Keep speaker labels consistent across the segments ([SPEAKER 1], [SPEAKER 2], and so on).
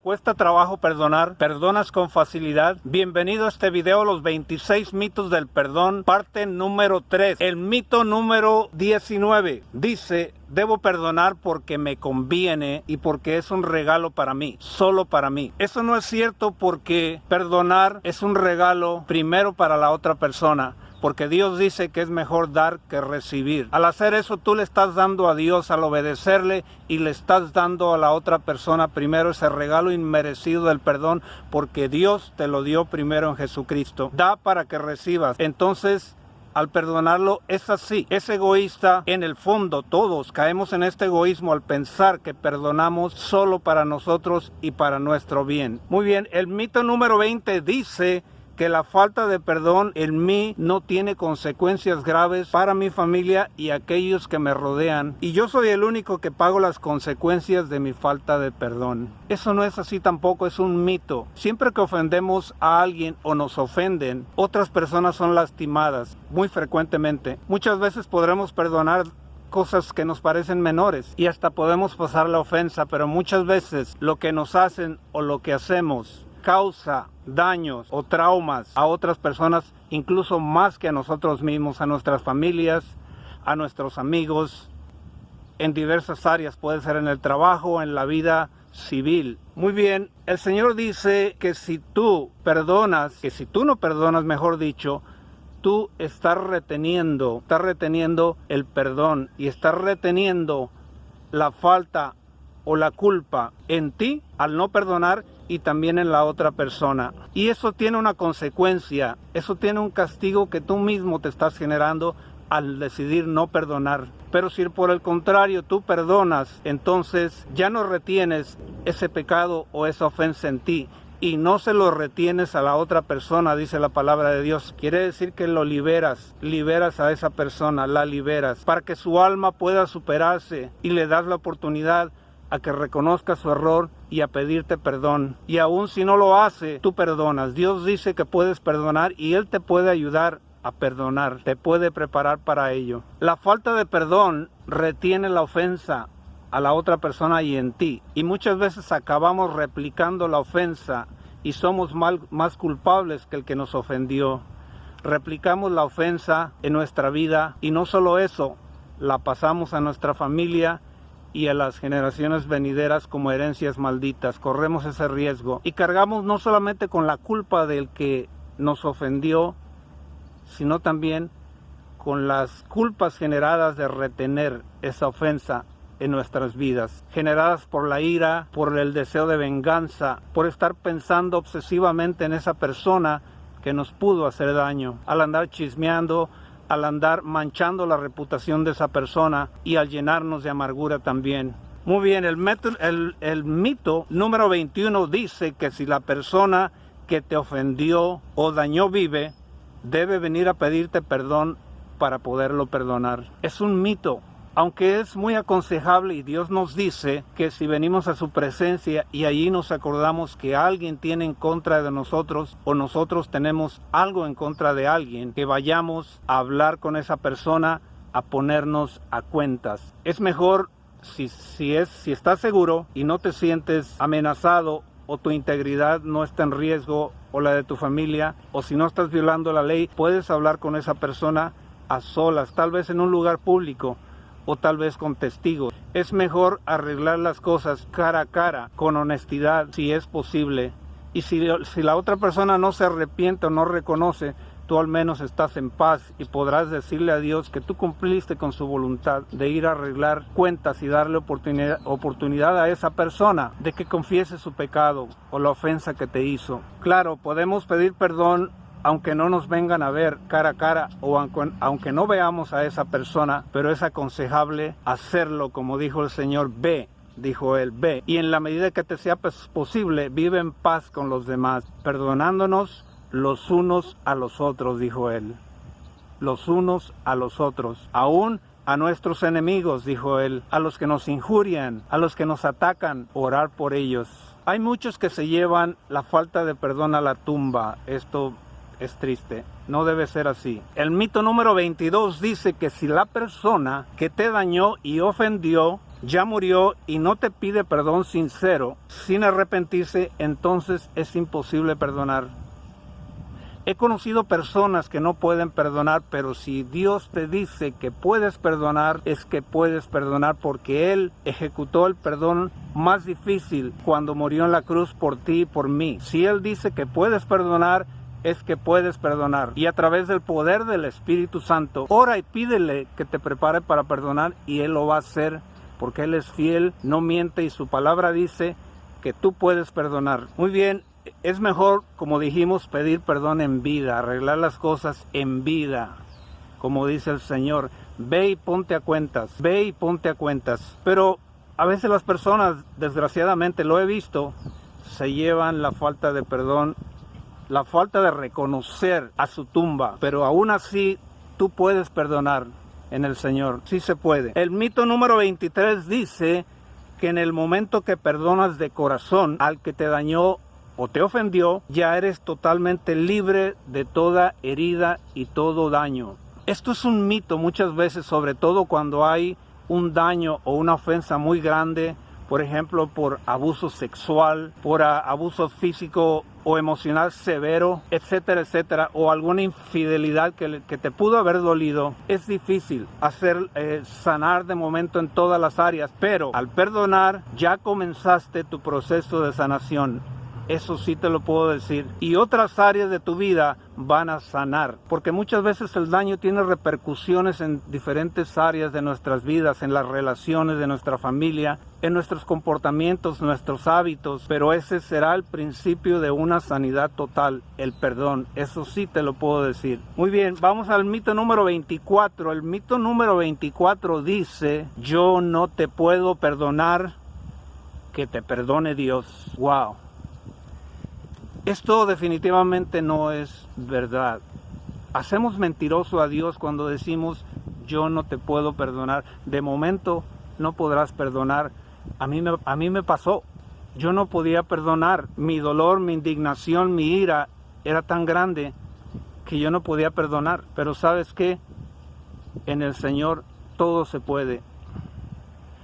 [SPEAKER 1] ¿Cuesta trabajo perdonar? ¿Perdonas con facilidad? Bienvenido a este video, los 26 mitos del perdón, parte número 3. El mito número 19 dice: debo perdonar porque me conviene y porque es un regalo para mí, solo para mí. Eso no es cierto, porque perdonar es un regalo primero para la otra persona. Porque Dios dice que es mejor dar que recibir. Al hacer eso, tú le estás dando a Dios al obedecerle, y le estás dando a la otra persona primero ese regalo inmerecido del perdón, porque Dios te lo dio primero en Jesucristo. Da para que recibas. Entonces, al perdonarlo es así. Es egoísta. En el fondo todos caemos en este egoísmo al pensar que perdonamos solo para nosotros y para nuestro bien. Muy bien, el mito número 20 dice que la falta de perdón en mí no tiene consecuencias graves para mi familia y aquellos que me rodean, y yo soy el único que pago las consecuencias de mi falta de perdón. Eso no es así tampoco, es un mito. Siempre que ofendemos a alguien o nos ofenden, otras personas son lastimadas, muy frecuentemente. Muchas veces podremos perdonar cosas que nos parecen menores y hasta podemos pasar la ofensa, pero muchas veces lo que nos hacen o lo que hacemos causa daños o traumas a otras personas, incluso más que a nosotros mismos, a nuestras familias, a nuestros amigos, en diversas áreas. Puede ser en el trabajo, en la vida civil. Muy bien, el Señor dice que si tú perdonas, que si tú no perdonas, mejor dicho, tú estás reteniendo el perdón y estás reteniendo la falta o la culpa en ti al no perdonar, y también en la otra persona. Y eso tiene una consecuencia, eso tiene un castigo que tú mismo te estás generando al decidir no perdonar. Pero si por el contrario tú perdonas, entonces ya no retienes ese pecado o esa ofensa en ti, y no se lo retienes a la otra persona, dice la palabra de Dios. Quiere decir que lo liberas a esa persona, la liberas, para que su alma pueda superarse, y le das la oportunidad a que reconozca su error y a pedirte perdón. Y aun si no lo hace, tú perdonas. Dios dice que puedes perdonar y Él te puede ayudar a perdonar, te puede preparar para ello. La falta de perdón retiene la ofensa a la otra persona y en ti, y muchas veces acabamos replicando la ofensa y somos más culpables que el que nos ofendió. Replicamos la ofensa en nuestra vida, y no solo eso, la pasamos a nuestra familia y a las generaciones venideras como herencias malditas. Corremos ese riesgo y cargamos no solamente con la culpa del que nos ofendió, sino también con las culpas generadas de retener esa ofensa en nuestras vidas, generadas por la ira, por el deseo de venganza, por estar pensando obsesivamente en esa persona que nos pudo hacer daño, al andar chismeando, al andar manchando la reputación de esa persona y al llenarnos de amargura también. Muy bien, el mito número 21 dice que si la persona que te ofendió o dañó vive, debe venir a pedirte perdón para poderlo perdonar. Es un mito, aunque es muy aconsejable, y Dios nos dice que si venimos a su presencia y allí nos acordamos que alguien tiene en contra de nosotros, o nosotros tenemos algo en contra de alguien, que vayamos a hablar con esa persona, a ponernos a cuentas. Es mejor, si estás seguro y no te sientes amenazado, o tu integridad no está en riesgo, o la de tu familia, o si no estás violando la ley, puedes hablar con esa persona a solas, tal vez en un lugar público, o tal vez con testigos. Es mejor arreglar las cosas cara a cara, con honestidad, si es posible. Y si la otra persona no se arrepiente o no reconoce, tú al menos estás en paz y podrás decirle a Dios que tú cumpliste con su voluntad de ir a arreglar cuentas y darle oportunidad a esa persona de que confiese su pecado o la ofensa que te hizo. Claro, podemos pedir perdón aunque no nos vengan a ver cara a cara, o aunque no veamos a esa persona, pero es aconsejable hacerlo, como dijo el Señor. Ve, dijo Él, ve, y en la medida que te sea posible, vive en paz con los demás, perdonándonos los unos a los otros, dijo Él, los unos a los otros, aún a nuestros enemigos, dijo Él, a los que nos injurian, a los que nos atacan, orar por ellos. Hay muchos que se llevan la falta de perdón a la tumba. Esto es triste, no debe ser así. El mito número 22 dice que si la persona que te dañó y ofendió ya murió y no te pide perdón sincero, sin arrepentirse, entonces es imposible perdonar. He conocido personas que no pueden perdonar, pero si Dios te dice que puedes perdonar, es que puedes perdonar porque Él ejecutó el perdón más difícil cuando murió en la cruz por ti y por mí. Si Él dice que puedes perdonar, es que puedes perdonar. Y a través del poder del Espíritu Santo, ora y pídele que te prepare para perdonar y Él lo va a hacer porque Él es fiel, no miente y su palabra dice que tú puedes perdonar. Muy bien. Es mejor, como dijimos, pedir perdón en vida, arreglar las cosas en vida, como dice el Señor. Ve y ponte a cuentas, ve y ponte a cuentas. Pero a veces las personas, desgraciadamente lo he visto, se llevan la falta de perdón, la falta de reconocer a su tumba. Pero aún así, tú puedes perdonar en el Señor, sí se puede. El mito número 23 dice que en el momento que perdonas de corazón al que te dañó o te ofendió, ya eres totalmente libre de toda herida y todo daño. Esto es un mito muchas veces, sobre todo cuando hay un daño o una ofensa muy grande, por ejemplo, por abuso sexual, por abuso físico o emocional severo, etcétera, etcétera, o alguna infidelidad que te pudo haber dolido. Es difícil sanar de momento en todas las áreas, pero al perdonar ya comenzaste tu proceso de sanación. Eso sí te lo puedo decir. Y otras áreas de tu vida van a sanar. Porque muchas veces el daño tiene repercusiones en diferentes áreas de nuestras vidas, en las relaciones de nuestra familia, en nuestros comportamientos, nuestros hábitos. Pero ese será el principio de una sanidad total, el perdón. Eso sí te lo puedo decir. Muy bien, vamos al mito número 24. El mito número 24 dice: yo no te puedo perdonar, que te perdone Dios. ¡Wow! Esto definitivamente no es verdad. Hacemos mentiroso a Dios cuando decimos yo no te puedo perdonar. De momento no podrás perdonar. A mí me pasó. Yo no podía perdonar. Mi dolor, mi indignación, mi ira era tan grande que yo no podía perdonar. Pero ¿sabes qué? En el Señor todo se puede.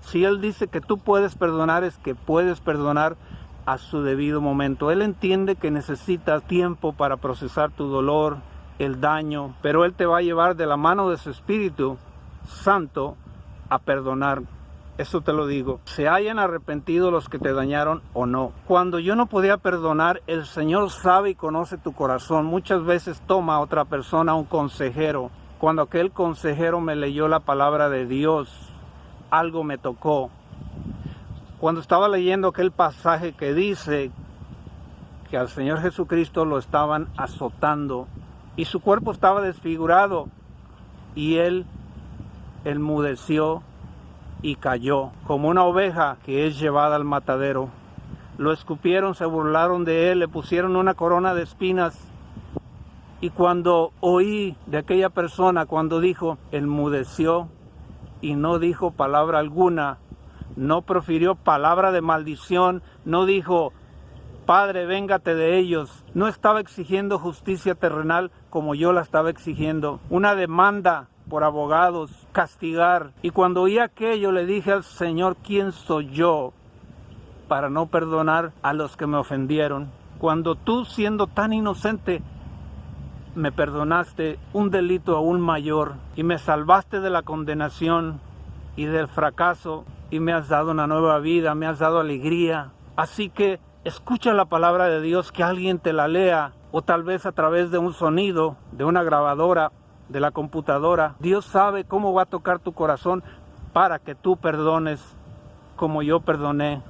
[SPEAKER 1] Si Él dice que tú puedes perdonar, es que puedes perdonar a su debido momento. Él entiende que necesitas tiempo para procesar tu dolor, el daño, pero Él te va a llevar de la mano de su Espíritu Santo a perdonar. Eso te lo digo. Se hayan arrepentido los que te dañaron o no. Cuando yo no podía perdonar, el Señor sabe y conoce tu corazón. Muchas veces toma a otra persona, un consejero. Cuando aquel consejero me leyó la palabra de Dios, algo me tocó. Cuando estaba leyendo aquel pasaje que dice que al Señor Jesucristo lo estaban azotando y su cuerpo estaba desfigurado y Él enmudeció y cayó como una oveja que es llevada al matadero. Lo escupieron, se burlaron de Él, le pusieron una corona de espinas. Y cuando oí de aquella persona, cuando dijo, enmudeció y no dijo palabra alguna, no profirió palabra de maldición, no dijo, Padre, véngate de ellos. No estaba exigiendo justicia terrenal como yo la estaba exigiendo. Una demanda por abogados, castigar. Y cuando oí aquello le dije al Señor, ¿quién soy yo para no perdonar a los que me ofendieron? Cuando tú, siendo tan inocente, me perdonaste un delito aún mayor y me salvaste de la condenación y del fracaso y me has dado una nueva vida, me has dado alegría. Así que escucha la palabra de Dios, que alguien te la lea o tal vez a través de un sonido, de una grabadora, de la computadora. Dios sabe cómo va a tocar tu corazón para que tú perdones como yo perdoné.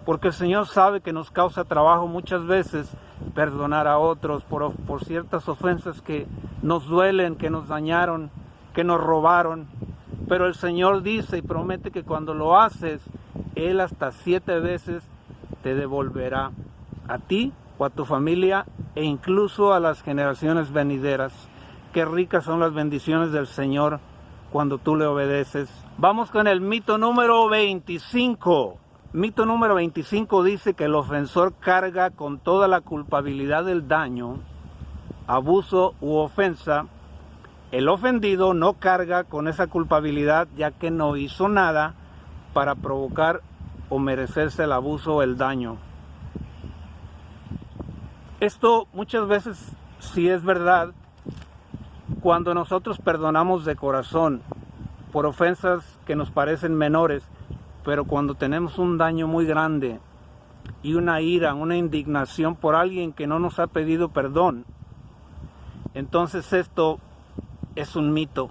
[SPEAKER 1] Porque el Señor sabe que nos causa trabajo muchas veces perdonar a otros por ciertas ofensas que nos duelen, que nos dañaron, que nos robaron. Pero el Señor dice y promete que cuando lo haces, Él hasta 7 veces te devolverá a ti o a tu familia e incluso a las generaciones venideras. Qué ricas son las bendiciones del Señor cuando tú le obedeces. Vamos con el mito número 25. Mito número 25 dice que el ofensor carga con toda la culpabilidad del daño, abuso u ofensa El ofendido no carga con esa culpabilidad, ya que no hizo nada para provocar o merecerse el abuso o el daño. Esto muchas veces sí es verdad cuando nosotros perdonamos de corazón por ofensas que nos parecen menores, pero cuando tenemos un daño muy grande y una ira, una indignación por alguien que no nos ha pedido perdón, entonces esto es un mito.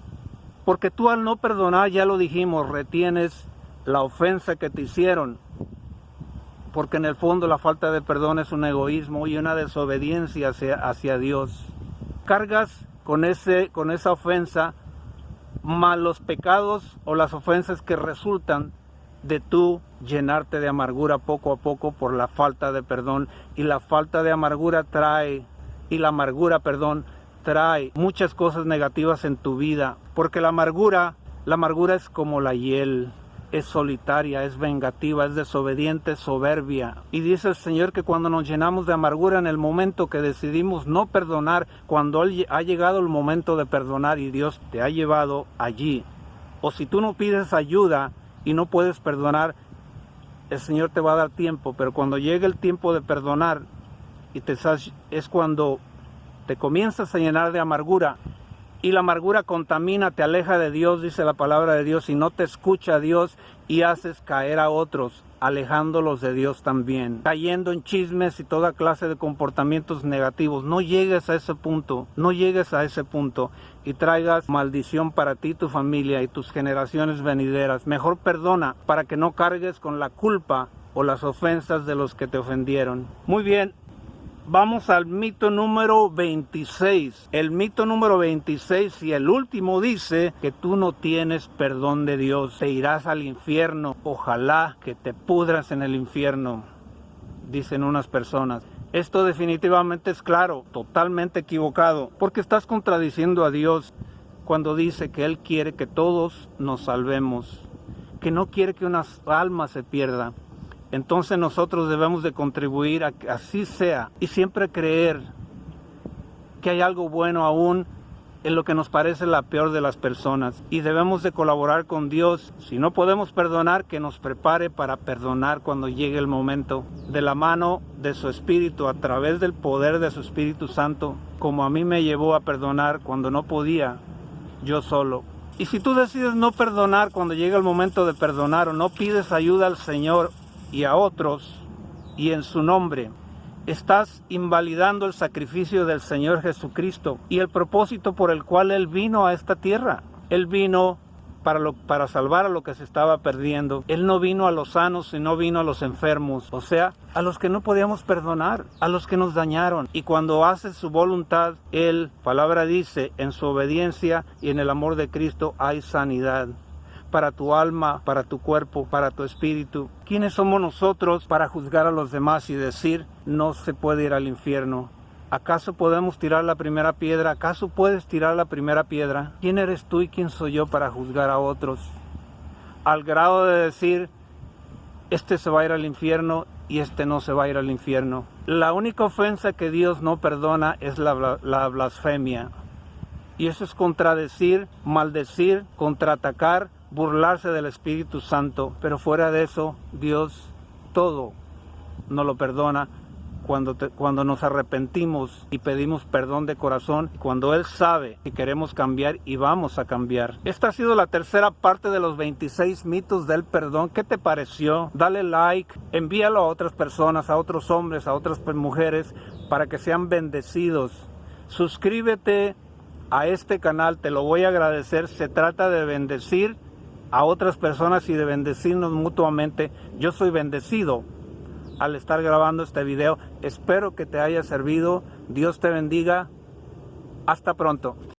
[SPEAKER 1] Porque tú al no perdonar, ya lo dijimos, retienes la ofensa que te hicieron. Porque en el fondo la falta de perdón es un egoísmo y una desobediencia hacia Dios. Cargas con esa ofensa más los pecados o las ofensas que resultan de tú llenarte de amargura poco a poco por la falta de perdón. Y la falta de amargura trae muchas cosas negativas en tu vida, porque la amargura es como la hiel, es solitaria, es vengativa, es desobediente, es soberbia. Y dice el Señor que cuando nos llenamos de amargura en el momento que decidimos no perdonar, cuando ha llegado el momento de perdonar y Dios te ha llevado allí, o si tú no pides ayuda y no puedes perdonar, el Señor te va a dar tiempo, pero cuando llegue el tiempo de perdonar, es cuando te comienzas a llenar de amargura, y la amargura contamina, te aleja de Dios, dice la palabra de Dios, y no te escucha a Dios, y haces caer a otros, alejándolos de Dios también, cayendo en chismes y toda clase de comportamientos negativos. No llegues a ese punto, y traigas maldición para ti, tu familia y tus generaciones venideras. Mejor perdona para que no cargues con la culpa o las ofensas de los que te ofendieron. Muy bien. Vamos al mito número 26. El mito número 26 y el último dice que tú no tienes perdón de Dios. Te irás al infierno. Ojalá que te pudras en el infierno, dicen unas personas. Esto definitivamente es claro, totalmente equivocado, porque estás contradiciendo a Dios cuando dice que Él quiere que todos nos salvemos, que no quiere que una alma se pierda. Entonces nosotros debemos de contribuir a que así sea y siempre creer que hay algo bueno aún en lo que nos parece la peor de las personas. Y debemos de colaborar con Dios. Si no podemos perdonar, que nos prepare para perdonar cuando llegue el momento, de la mano de su Espíritu, a través del poder de su Espíritu Santo, como a mí me llevó a perdonar cuando no podía yo solo. Y si tú decides no perdonar cuando llega el momento de perdonar, o no pides ayuda al Señor y a otros, y en su nombre, estás invalidando el sacrificio del Señor Jesucristo y el propósito por el cual Él vino a esta tierra. Él vino para salvar a lo que se estaba perdiendo. Él no vino a los sanos, sino vino a los enfermos, o sea, a los que no podíamos perdonar, a los que nos dañaron. Y cuando haces su voluntad, Él, palabra dice, en su obediencia y en el amor de Cristo hay sanidad. Para tu alma, para tu cuerpo, para tu espíritu. ¿Quiénes somos nosotros para juzgar a los demás y decir no se puede ir al infierno? ¿Acaso podemos tirar la primera piedra? ¿Acaso puedes tirar la primera piedra? ¿Quién eres tú y quién soy yo para juzgar a otros? Al grado de decir, este se va a ir al infierno y este no se va a ir al infierno. La única ofensa que Dios no perdona es la blasfemia. Y eso es contradecir, maldecir, contraatacar, burlarse del Espíritu Santo. Pero fuera de eso, Dios todo nos lo perdona cuando nos arrepentimos y pedimos perdón de corazón, cuando Él sabe que queremos cambiar y vamos a cambiar. Esta ha sido la tercera parte de los 26 mitos del perdón. ¿Qué te pareció? Dale like, envíalo a otras personas, a otros hombres, a otras mujeres, para que sean bendecidos. Suscríbete a este canal, te lo voy a agradecer. Se trata de bendecir a otras personas y de bendecirnos mutuamente. Yo soy bendecido al estar grabando este video. Espero que te haya servido. Dios te bendiga. Hasta pronto.